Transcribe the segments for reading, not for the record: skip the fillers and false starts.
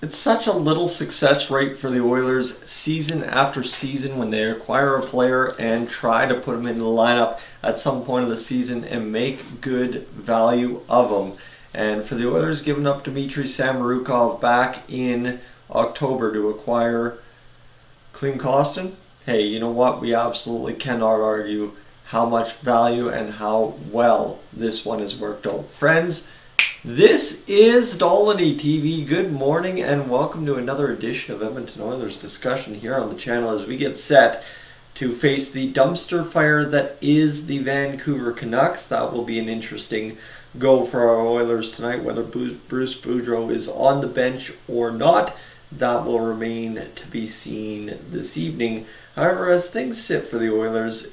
It's such a little success rate for the Oilers season after season when they acquire a player and try to put him into the lineup at some point of the season and make good value of him. And for the Oilers giving up Dmitry Samorukov back in October to acquire Klim Kostin, hey, you know what? We absolutely cannot argue how much value and how well this one has worked out. Friends, this is Dolany TV. Good morning and welcome to another edition of Edmonton Oilers discussion here on the channel as we get set to face the dumpster fire that is the Vancouver Canucks. That will be an interesting go for our Oilers tonight, whether Bruce Boudreau is on the bench or not. That will remain to be seen this evening. However, as things sit for the Oilers,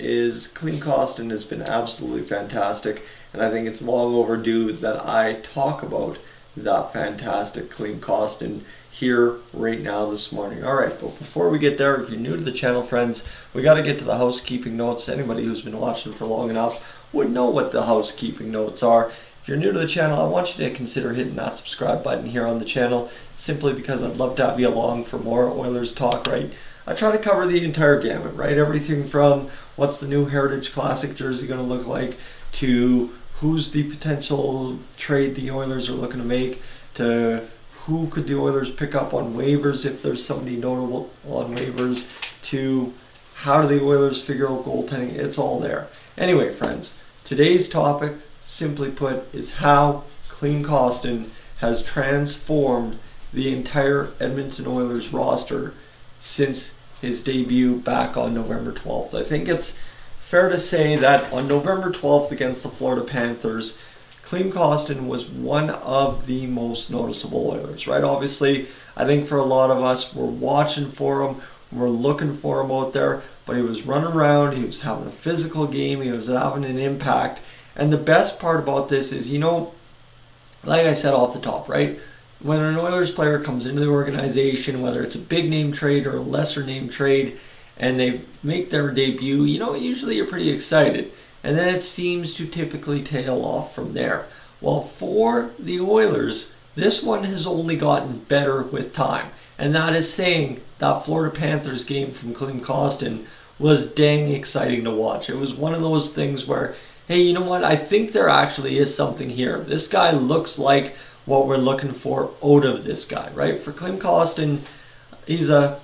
Klim Kostin has been absolutely fantastic, and I think it's long overdue that I talk about that fantastic Klim Kostin here right now this morning. Alright, but before we get there, if you're new to the channel, friends, we got to get to the housekeeping notes. Anybody who's been watching for long enough would know what the housekeeping notes are. If you're new to the channel, I want you to consider hitting that subscribe button here on the channel, simply because I'd love to have you along for more Oilers talk, right? I try to cover the entire gamut, right? Everything from what's the new Heritage Classic jersey going to look like, to who's the potential trade the Oilers are looking to make, to who could the Oilers pick up on waivers if there's somebody notable on waivers, to how do the Oilers figure out goaltending. It's all there. Anyway, friends, today's topic, simply put, is how Klim Kostin has transformed the entire Edmonton Oilers roster since his debut back on November 12th. I think it's fair to say that on November 12th against the Florida Panthers, Klim Kostin was one of the most noticeable Oilers, right? Obviously, I think for a lot of us, we're watching for him, we're looking for him out there, but he was running around, he was having a physical game, he was having an impact. And the best part about this is, like I said off the top, right? When an Oilers player comes into the organization, whether it's a big name trade or a lesser name trade, and they make their debut, usually you're pretty excited. And then it seems to typically tail off from there. Well, for the Oilers, this one has only gotten better with time. And that is saying that Florida Panthers game from Klim Kostin was dang exciting to watch. It was one of those things where, hey, you know what? I think there actually is something here. This guy looks like what we're looking for out of this guy, right? For Klim Kostin, he's a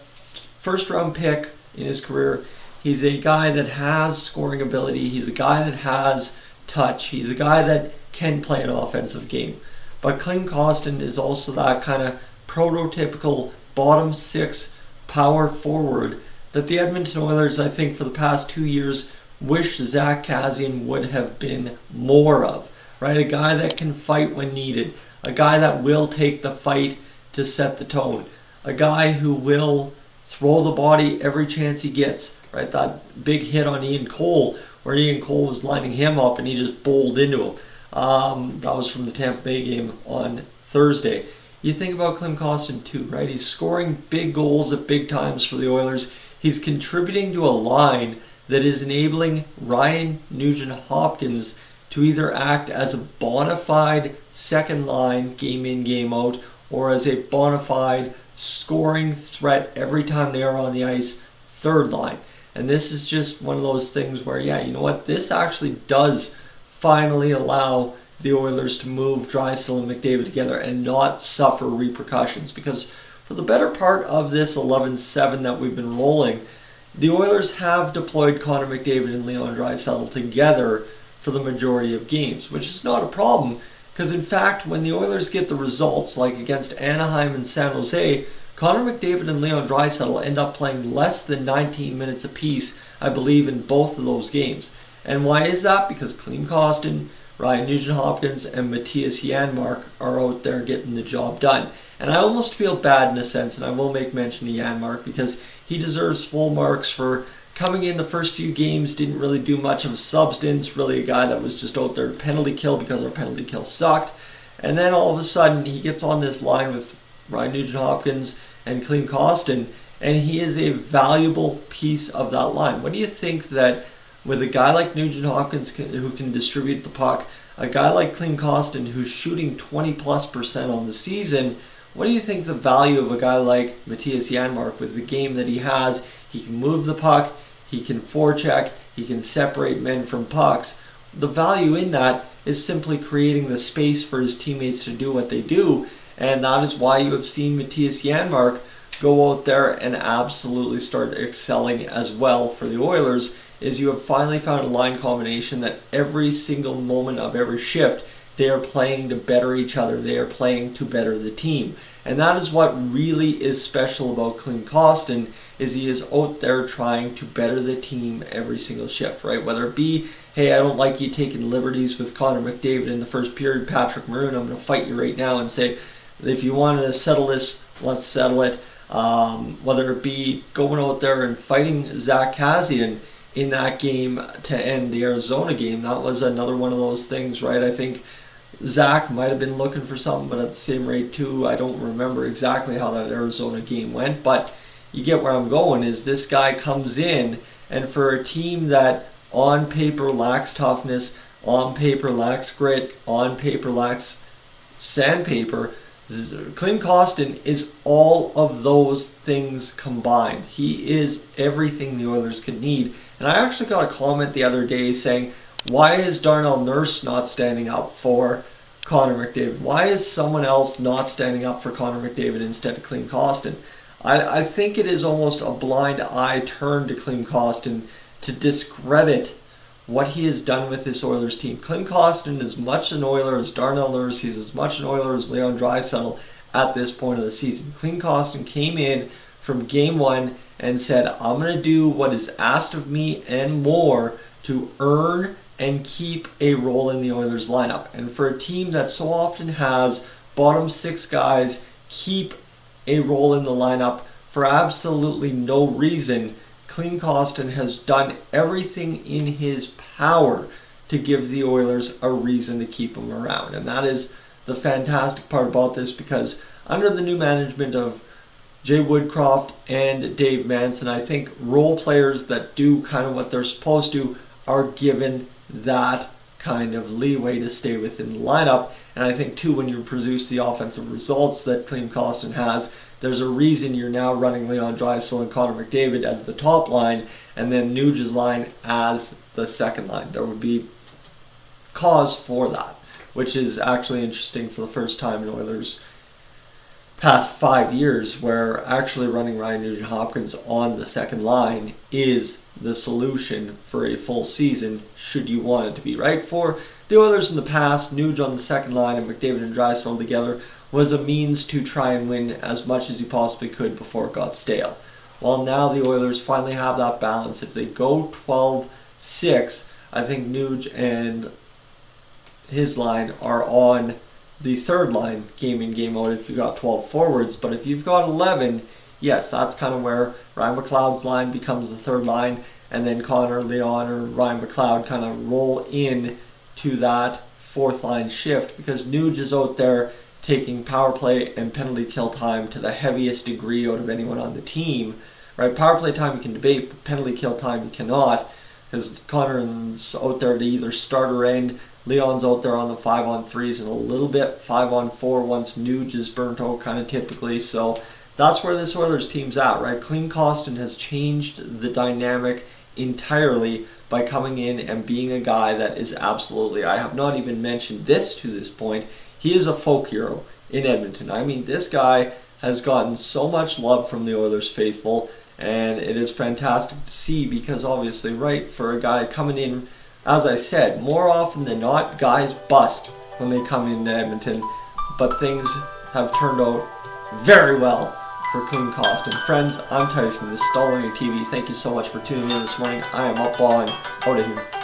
first-round pick in his career. He's a guy that has scoring ability. He's a guy that has touch. He's a guy that can play an offensive game. But Klim Kostin is also that kind of prototypical bottom six power forward that the Edmonton Oilers, I think, for the past 2 years, wish Zach Kassian would have been more of, right? A guy that can fight when needed. A guy that will take the fight to set the tone. A guy who will throw the body every chance he gets, right? That big hit on Ian Cole, where Ian Cole was lining him up and he just bowled into him. That was from the Tampa Bay game on Thursday. You think about Klim Kostin too, right? He's scoring big goals at big times for the Oilers. He's contributing to a line that is enabling Ryan Nugent-Hopkins to either act as a bona fide second line game in, game out, or as a bona fide scoring threat every time they are on the ice, third line. And this is just one of those things where, yeah, you know what? This actually does finally allow the Oilers to move Draisaitl and McDavid together and not suffer repercussions. Because for the better part of this 11-7 that we've been rolling, the Oilers have deployed Connor McDavid and Leon Draisaitl together for the majority of games, which is not a problem, because in fact, when the Oilers get the results, like against Anaheim and San Jose, Connor McDavid and Leon Draisaitl end up playing less than 19 minutes apiece, I believe, in both of those games. And why is that? Because Klim Kostin, Ryan Nugent-Hopkins, and Matthias Janmark are out there getting the job done. And I almost feel bad in a sense, and I will make mention of Janmark, because he deserves full marks for coming in the first few games, didn't really do much of substance, really a guy that was just out there penalty kill because our penalty kill sucked. And then all of a sudden he gets on this line with Ryan Nugent-Hopkins and Klim Kostin, and he is a valuable piece of that line. What do you think that with a guy like Nugent-Hopkins who can distribute the puck, a guy like Klim Kostin who's shooting 20+% on the season, what do you think the value of a guy like Mattias Janmark with the game that he has? He can move the puck, he can forecheck, he can separate men from pucks. The value in that is simply creating the space for his teammates to do what they do, and that is why you have seen Mattias Janmark go out there and absolutely start excelling as well for the Oilers, is you have finally found a line combination that every single moment of every shift they are playing to better each other. They are playing to better the team. And that is what really is special about Klim Kostin, is he is out there trying to better the team every single shift, right? Whether it be, hey, I don't like you taking liberties with Connor McDavid in the first period, Patrick Maroon, I'm going to fight you right now and say, if you want to settle this, let's settle it. Whether it be going out there and fighting Zach Kassian in that game to end the Arizona game, that was another one of those things, right? I think Zach might have been looking for something, but at the same rate too, I don't remember exactly how that Arizona game went, but you get where I'm going, is this guy comes in, and for a team that on paper lacks toughness, on paper lacks grit, on paper lacks sandpaper, Klim Kostin is all of those things combined. He is everything the Oilers could need. And I actually got a comment the other day saying, why is Darnell Nurse not standing up for Connor McDavid? Why is someone else not standing up for Connor McDavid instead of Klim Kostin? I think it is almost a blind eye turn to Klim Kostin to discredit what he has done with this Oilers team. Klim Kostin is as much an Oiler as Darnell Nurse. He's as much an Oiler as Leon Draisaitl at this point of the season. Klim Kostin came in from game one and said, I'm going to do what is asked of me and more to earn and keep a role in the Oilers lineup. And for a team that so often has bottom six guys keep a role in the lineup for absolutely no reason, Klim Kostin has done everything in his power to give the Oilers a reason to keep him around. And that is the fantastic part about this, because under the new management of Jay Woodcroft and Dave Manson, I think role players that do kind of what they're supposed to are given that kind of leeway to stay within the lineup. And I think too, when you produce the offensive results that Klim Kostin has, there's a reason you're now running Leon Draisaitl and Connor McDavid as the top line, and then Nuge's line as the second line. There would be cause for that, which is actually interesting for the first time in Oilers' past 5 years, where actually running Ryan Nugent-Hopkins on the second line is the solution for a full season, should you want it to be, right? For the Oilers in the past, Nuge on the second line and McDavid and Draisaitl together was a means to try and win as much as you possibly could before it got stale. Well, now the Oilers finally have that balance. If they go 12-6, I think Nuge and his line are on the third line, game in, game out, if you've got 12 forwards. But if you've got 11, yes, that's kind of where Ryan McLeod's line becomes the third line, and then Connor, Leon, or Ryan McLeod kind of roll in to that fourth line shift, because Nuge is out there taking power play and penalty kill time to the heaviest degree out of anyone on the team. Right, power play time you can debate, but penalty kill time you cannot, because Connor's out there to either start or end. Leon's out there on the 5-on-3s and a little bit 5-on-4 once Nuge is burnt out, kind of typically. So that's where this Oilers team's at, right? Klim Kostin has changed the dynamic entirely by coming in and being a guy that is absolutely, I have not even mentioned this to this point, he is a folk hero in Edmonton. I mean, this guy has gotten so much love from the Oilers faithful, and it is fantastic to see, because obviously, right, for a guy coming in, as I said, more often than not, guys bust when they come into Edmonton, but things have turned out very well for Klim Kostin. Friends, I'm Tyson. This is Stallone TV. Thank you so much for tuning in this morning. I am up on out of here.